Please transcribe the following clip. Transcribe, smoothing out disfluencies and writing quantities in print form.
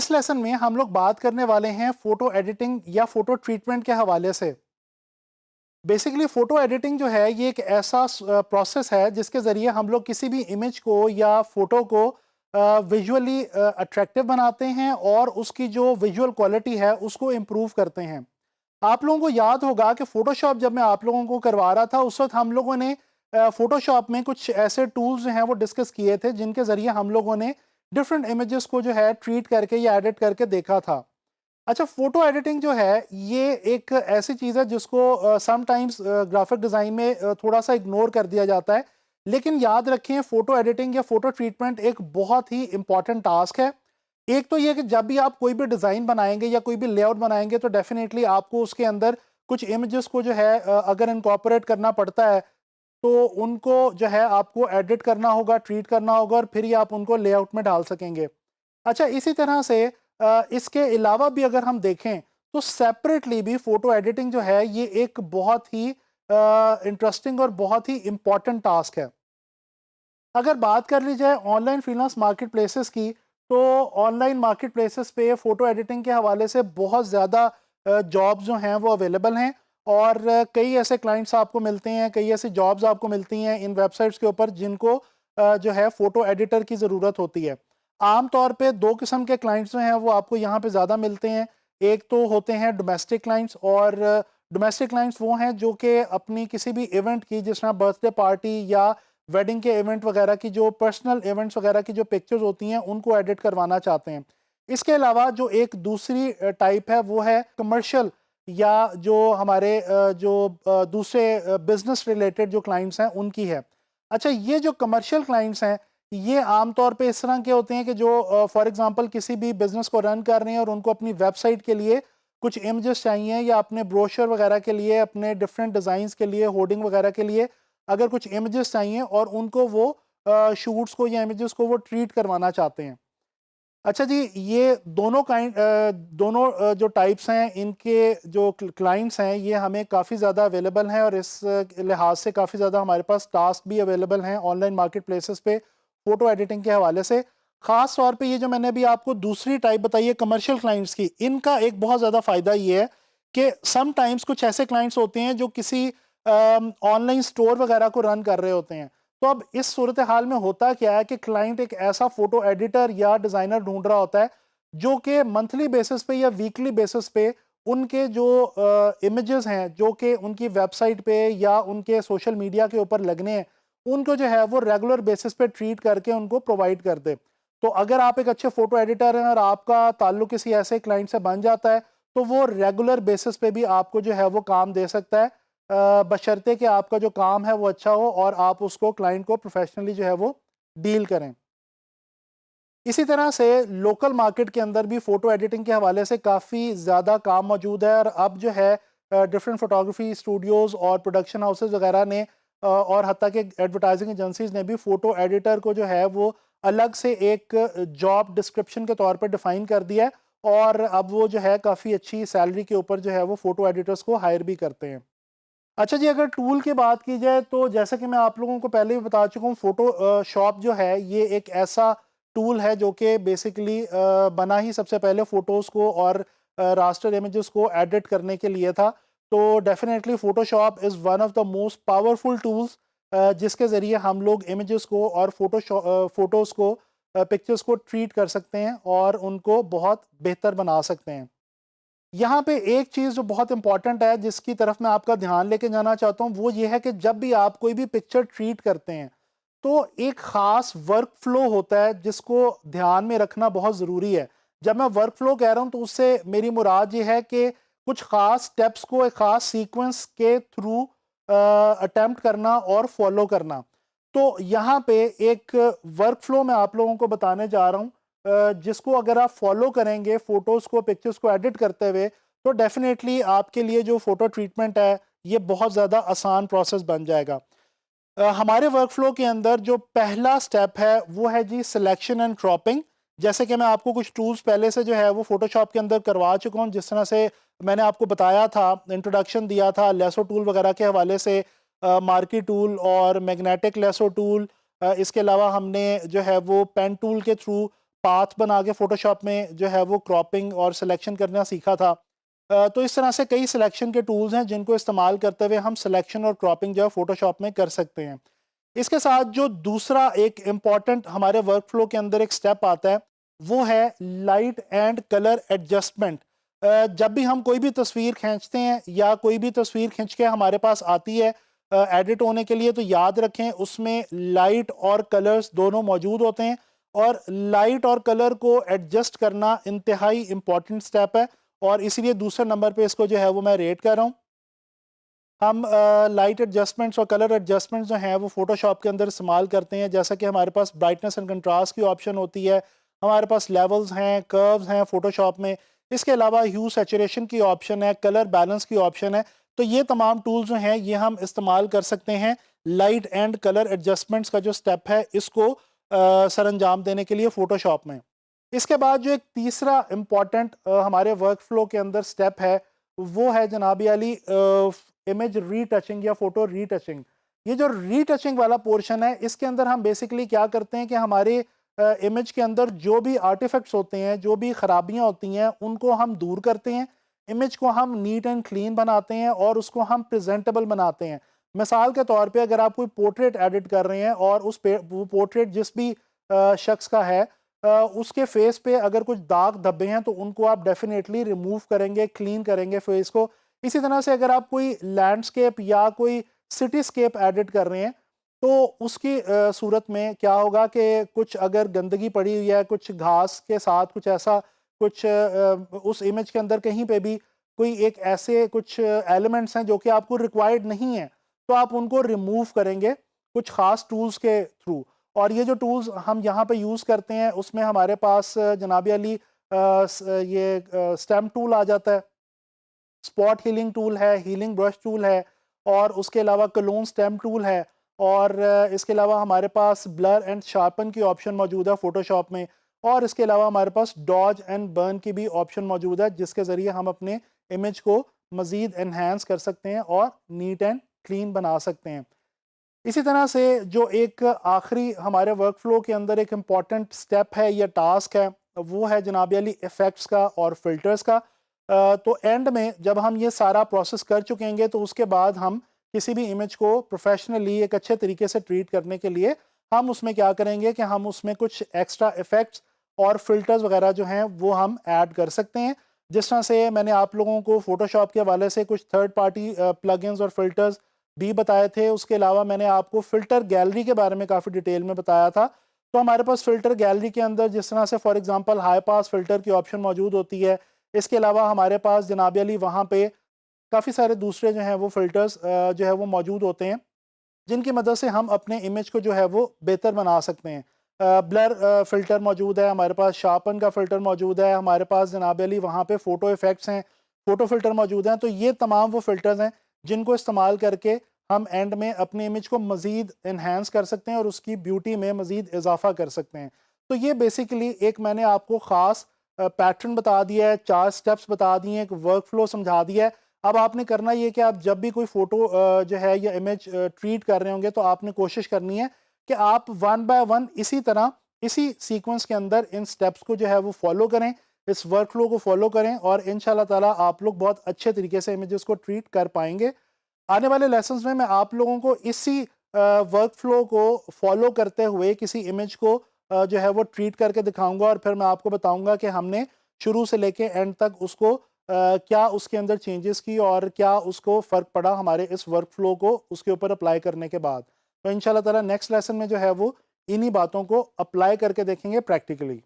इस लेसन में हम लोग बात करने वाले हैं फोटो एडिटिंग या फोटो ट्रीटमेंट के हवाले से। बेसिकली फ़ोटो एडिटिंग जो है ये एक ऐसा प्रोसेस है जिसके ज़रिए हम लोग किसी भी इमेज को या फ़ोटो को विजुअली अट्रैक्टिव बनाते हैं और उसकी जो विजुअल क्वालिटी है उसको इम्प्रूव करते हैं। आप लोगों को याद होगा कि फ़ोटोशॉप जब मैं आप लोगों को करवा रहा था उस वक्त हम लोगों ने फ़ोटोशॉप में कुछ ऐसे टूल्स जो हैं वो डिस्कस किए थे जिनके ज़रिए हम लोगों ने डिफरेंट इमेजेस को जो है ट्रीट करके या एडिट करके देखा था। अच्छा, फ़ोटो एडिटिंग जो है ये एक ऐसी चीज़ है जिसको समटाइम्स ग्राफ़िक डिज़ाइन में थोड़ा-सा इग्नोर कर दिया जाता है। लेकिन याद रखें, फ़ोटो एडिटिंग या फ़ोटो ट्रीटमेंट एक बहुत ही इम्पोर्टेंट टास्क है। एक तो ये कि जब भी आप कोई भी डिज़ाइन बनाएँगे या कोई भी लेआउट बनाएँगे तो डेफ़िनेटली आपको उसके अंदर कुछ इमेजेस को जो है अगर इनकॉर्पोरेट करना पड़ता है, तो उनको जो है आपको एडिट करना होगा, ट्रीट करना होगा और फिर ही आप उनको लेआउट में डाल सकेंगे। अच्छा, इसी तरह से इसके अलावा भी अगर हम देखें तो सेपरेटली भी फ़ोटो एडिटिंग जो है ये एक बहुत ही इंटरेस्टिंग और बहुत ही इम्पोर्टेंट टास्क है। अगर बात कर ली जाए ऑनलाइन फ्रीलांस मार्केट प्लेसेस की, तो ऑनलाइन मार्केट प्लेसेस पे फ़ोटो एडिटिंग के हवाले से बहुत ज़्यादा जॉब्स जो हैं वो अवेलेबल हैं और कई ऐसे क्लाइंट्स आपको मिलते हैं, कई ऐसी जॉब्स आपको मिलती हैं इन वेबसाइट्स के ऊपर जिनको जो है फ़ोटो एडिटर की ज़रूरत होती है। आम तौर पे 2 किस्म के क्लाइंट्स जो हैं वो आपको यहाँ पे ज़्यादा मिलते हैं। एक तो होते हैं डोमेस्टिक क्लाइंट्स और डोमेस्टिक क्लाइंट्स वो हैं जो कि अपनी किसी भी इवेंट की, जिस तरह बर्थडे पार्टी या वेडिंग के इवेंट वगैरह की, जो पर्सनल इवेंट्स वगैरह की जो पिक्चर्स होती हैं उनको एडिट करवाना चाहते हैं। इसके अलावा जो एक दूसरी टाइप है वो है कमर्शियल या जो हमारे दूसरे बिजनेस रिलेटेड जो क्लाइंट्स हैं उनकी है। अच्छा, ये जो कमर्शियल क्लाइंट्स हैं ये आमतौर पे इस तरह के होते हैं कि जो फॉर एग्जांपल किसी भी बिजनेस को रन कर रहे हैं और उनको अपनी वेबसाइट के लिए कुछ इमेजेस चाहिए या अपने ब्रोशर वगैरह के लिए, अपने डिफरेंट डिज़ाइंस के लिए, होर्डिंग वगैरह के लिए अगर कुछ इमेजेस चाहिए और उनको वो शूट्स को या इमेजेस को वो ट्रीट करवाना चाहते हैं। अच्छा जी, ये दोनों जो टाइप्स हैं इनके जो क्लाइंट्स हैं ये हमें काफ़ी ज़्यादा अवेलेबल हैं और इस लिहाज से काफ़ी ज़्यादा हमारे पास टास्क भी अवेलेबल हैं ऑनलाइन मार्केट प्लेसेस पे फ़ोटो एडिटिंग के हवाले से। ख़ास तौर पे ये जो मैंने अभी आपको दूसरी टाइप बताई है कमर्शियल क्लाइंट्स की, इनका एक बहुत ज़्यादा फ़ायदा ये है कि समटाइम्स कुछ ऐसे क्लाइंट्स होते हैं जो किसी ऑनलाइन स्टोर वगैरह को रन कर रहे होते हैं। तो अब इस सूरत हाल में होता क्या है कि क्लाइंट एक ऐसा फोटो एडिटर या डिज़ाइनर ढूंढ रहा होता है जो कि मंथली बेसिस पे या वीकली बेसिस पे उनके जो इमेजेस हैं जो कि उनकी वेबसाइट पे या उनके सोशल मीडिया के ऊपर लगने हैं, उनको जो है वो रेगुलर बेसिस पे ट्रीट करके उनको प्रोवाइड कर दे। तो अगर आप एक अच्छे फोटो एडिटर हैं और आपका ताल्लुक किसी ऐसे क्लाइंट से बन जाता है तो वो रेगुलर बेसिस पे भी आपको जो है वो काम दे सकता है, बशर्ते कि आपका जो काम है वो अच्छा हो और आप उसको क्लाइंट को प्रोफेशनली जो है वो डील करें। इसी तरह से लोकल मार्केट के अंदर भी फ़ोटो एडिटिंग के हवाले से काफ़ी ज़्यादा काम मौजूद है और अब जो है डिफरेंट फ़ोटोग्राफी स्टूडियोज़ और प्रोडक्शन हाउसेस वगैरह ने और हत्ता कि एडवर्टाइजिंग एजेंसीज़ ने भी फ़ोटो एडिटर को जो है वो अलग से एक जॉब डिस्क्रिप्शन के तौर पर डिफ़ाइन कर दिया है और अब वो जो है काफ़ी अच्छी सैलरी के ऊपर जो है वो फ़ोटो एडिटर्स को हायर भी करते हैं। अच्छा जी, अगर टूल की बात की जाए तो जैसा कि मैं आप लोगों को पहले भी बता चुका हूँ, फ़ोटो शॉप जो है ये एक ऐसा टूल है जो कि बेसिकली बना ही सबसे पहले फ़ोटोज़ को और रास्टर इमेजेस को एडिट करने के लिए था। तो definitely Photoshop is one of the most powerful tools जिसके ज़रिए हम लोग इमेजेस को और फ़ोटोज़ को पिक्चर्स को ट्रीट कर सकते हैं और उनको बहुत बेहतर बना सकते हैं। यहाँ पे एक चीज़ जो बहुत इंपॉर्टेंट है जिसकी तरफ मैं आपका ध्यान लेके जाना चाहता हूँ वो ये है कि जब भी आप कोई भी पिक्चर ट्रीट करते हैं तो एक ख़ास वर्क फ्लो होता है जिसको ध्यान में रखना बहुत ज़रूरी है। जब मैं वर्क फ्लो कह रहा हूँ तो उससे मेरी मुराद ये है कि कुछ ख़ास स्टेप्स को एक ख़ास सीक्वेंस के थ्रू अटेम्प्ट करना और फॉलो करना। तो यहाँ पे एक वर्क फ्लो मैं आप लोगों को बताने जा रहा हूँ जिसको अगर आप फॉलो करेंगे फ़ोटोज़ को, पिक्चर्स को एडिट करते हुए, तो डेफ़िनेटली आपके लिए जो फ़ोटो ट्रीटमेंट है, ये बहुत ज़्यादा आसान प्रोसेस बन जाएगा। हमारे वर्कफ़्लो के अंदर जो पहला स्टेप है, वो है जी सिलेक्शन एंड क्रॉपिंग। जैसे कि मैं आपको कुछ टूल्स पहले से जो है वो फ़ोटोशॉप के अंदर करवा चुका हूँ, जिस तरह से मैंने आपको बताया था, इंट्रोडक्शन दिया था लेसो टूल वगैरह के हवाले से, मार्की टूल और मैग्नेटिक लेसो टूल। इसके अलावा हमने जो है वो पेन टूल के थ्रू पाथ बना के फ़ोटोशॉप में जो है वो क्रॉपिंग और सिलेक्शन करना सीखा था। तो इस तरह से कई सिलेक्शन के टूल्स हैं जिनको इस्तेमाल करते हुए हम सिलेक्शन और क्रॉपिंग जो है फ़ोटोशॉप में कर सकते हैं। इसके साथ जो दूसरा एक इम्पॉर्टेंट हमारे वर्क फ्लो के अंदर एक स्टेप आता है, वो है लाइट एंड कलर एडजस्टमेंट। जब भी हम कोई भी तस्वीर खींचते हैं या कोई भी तस्वीर खींच के हमारे पास आती है एडिट होने के लिए, तो याद रखें उसमें लाइट और कलर्स दोनों मौजूद होते हैं, और लाइट और कलर को एडजस्ट करना इंतहाई इम्पॉर्टेंट स्टेप है, और इसीलिए दूसरे नंबर पे इसको जो है वो मैं रेट कर रहा हूँ। हम लाइट एडजस्टमेंट्स और कलर एडजस्टमेंट्स जो हैं वो फोटोशॉप के अंदर इस्तेमाल करते हैं, जैसा कि हमारे पास ब्राइटनेस एंड कंट्रास्ट की ऑप्शन होती है, हमारे पास लेवल्स हैं, कर्व्स हैं फोटोशॉप में, इसके अलावा ह्यू सैचुरेशन की ऑप्शन है, कलर बैलेंस की ऑप्शन है। तो ये तमाम टूल्स जो हैं ये हम इस्तेमाल कर सकते हैं लाइट एंड कलर एडजस्टमेंट्स का जो स्टेप है इसको सरअंजाम देने के लिए फ़ोटोशॉप में। इसके बाद जो एक तीसरा इम्पॉर्टेंट हमारे वर्क फ्लो के अंदर स्टेप है, वो है जनाबी अली इमेज रीटचिंग या फोटो रीटचिंग। ये जो रीटचिंग वाला पोर्शन है, इसके अंदर हम बेसिकली क्या करते हैं कि हमारे इमेज के अंदर जो भी आर्टिफैक्ट्स होते हैं, जो भी खराबियां होती हैं, उनको हम दूर करते हैं, इमेज को हम नीट एंड क्लीन बनाते हैं और उसको हम प्रेजेंटेबल बनाते हैं। मिसाल के तौर पे अगर आप कोई पोर्ट्रेट एडिट कर रहे हैं और वो पोर्ट्रेट जिस भी शख्स का है, उसके फेस पे अगर कुछ दाग धब्बे हैं तो उनको आप डेफिनेटली रिमूव करेंगे, क्लीन करेंगे फेस को। इसी तरह से अगर आप कोई लैंडस्केप या कोई सिटीस्केप एडिट कर रहे हैं, तो उसकी सूरत में क्या होगा कि कुछ अगर गंदगी पड़ी हुई है, कुछ घास के साथ कुछ ऐसा कुछ उस इमेज के अंदर कहीं पे भी कोई एक ऐसे कुछ एलिमेंट्स हैं जो कि आपको रिक्वायर्ड नहीं है, तो आप उनको रिमूव करेंगे कुछ ख़ास टूल्स के थ्रू। और ये जो टूल्स हम यहाँ पे यूज़ करते हैं उसमें हमारे पास जनाब अली ये स्टेम टूल आ जाता है, स्पॉट हीलिंग टूल है, हीलिंग ब्रश टूल है, और उसके अलावा कलोन स्टेम टूल है, और इसके अलावा हमारे पास ब्लर एंड शार्पन की ऑप्शन मौजूद है फ़ोटोशॉप में, और इसके अलावा हमारे पास डॉज एंड बर्न की भी ऑप्शन मौजूद है, जिसके ज़रिए हम अपने इमेज को मज़ीद एनहांस कर सकते हैं और नीट एंड क्लीन बना सकते हैं। इसी तरह से जो एक आखिरी हमारे वर्क फ्लो के अंदर एक इम्पॉर्टेंट स्टेप है या टास्क है, वो है जनाब अली इफ़ेक्ट्स का और फिल्टर्स का। तो एंड में जब हम ये सारा प्रोसेस कर चुकेंगे तो उसके बाद हम किसी भी इमेज को प्रोफेशनली एक अच्छे तरीके से ट्रीट करने के लिए हम उसमें क्या करेंगे कि हम उसमें कुछ एक्स्ट्रा इफ़ेक्ट्स और फिल्टर्स वगैरह जो हैं वो हम ऐड कर सकते हैं। जिस तरह से मैंने आप लोगों को फ़ोटोशॉप के हवाले से कुछ थर्ड पार्टी प्लगइन्स और फिल्टर्स भी बताए थे, उसके अलावा मैंने आपको फ़िल्टर गैलरी के बारे में काफ़ी डिटेल में बताया था। तो हमारे पास फ़िल्टर गैलरी के अंदर जिस तरह से for example high pass filter की ऑप्शन मौजूद होती है, इसके अलावा हमारे पास जनाब अली वहाँ पे काफ़ी सारे दूसरे जो हैं वो फ़िल्टर्स जो है वो मौजूद होते हैं, जिनकी मदद से हम अपने इमेज को जो है वो बेहतर बना सकते हैं। ब्लर फ़िल्टर मौजूद है हमारे पास, शार्पन का फ़िल्टर मौजूद है हमारे पास जनाब अली, वहाँ पे फ़ोटो इफ़ेक्ट्स हैं, फ़ोटो फ़िल्टर मौजूद हैं। तो ये तमाम वो फ़िल्टर्स हैं जिनको इस्तेमाल करके हम एंड में अपनी इमेज को मज़ीद एनहांस कर सकते हैं और उसकी ब्यूटी में मज़ीद इजाफ़ा कर सकते हैं। तो ये बेसिकली एक मैंने आपको ख़ास पैटर्न बता दिया है, 4 स्टेप्स बता दिए हैं, एक वर्क फ्लो समझा दिया है। अब आपने करना ये कि आप जब भी कोई फ़ोटो जो है या इमेज ट्रीट कर रहे होंगे, तो आपने कोशिश करनी है कि आप वन बाय वन इसी तरह, इसी सीक्वेंस के अंदर इन स्टेप्स को जो है वो फ़ॉलो करें, इस वर्क फ्लो को फ़ॉलो करें, और इंशाल्लाह ताला आप लोग बहुत अच्छे तरीके से इमेजेस को ट्रीट कर पाएँगे। आने वाले लेसन्स में मैं आप लोगों को इसी वर्क फ्लो को फॉलो करते हुए किसी इमेज को जो है वो ट्रीट करके दिखाऊंगा, और फिर मैं आपको बताऊंगा कि हमने शुरू से लेके एंड तक उसको क्या उसके अंदर चेंजेस की और क्या उसको फ़र्क पड़ा हमारे इस वर्क फ्लो को उसके ऊपर अप्लाई करने के बाद। तो इंशाल्लाह ताला नेक्स्ट लेसन में जो है वो इन्हीं बातों को अप्लाई करके देखेंगे प्रैक्टिकली।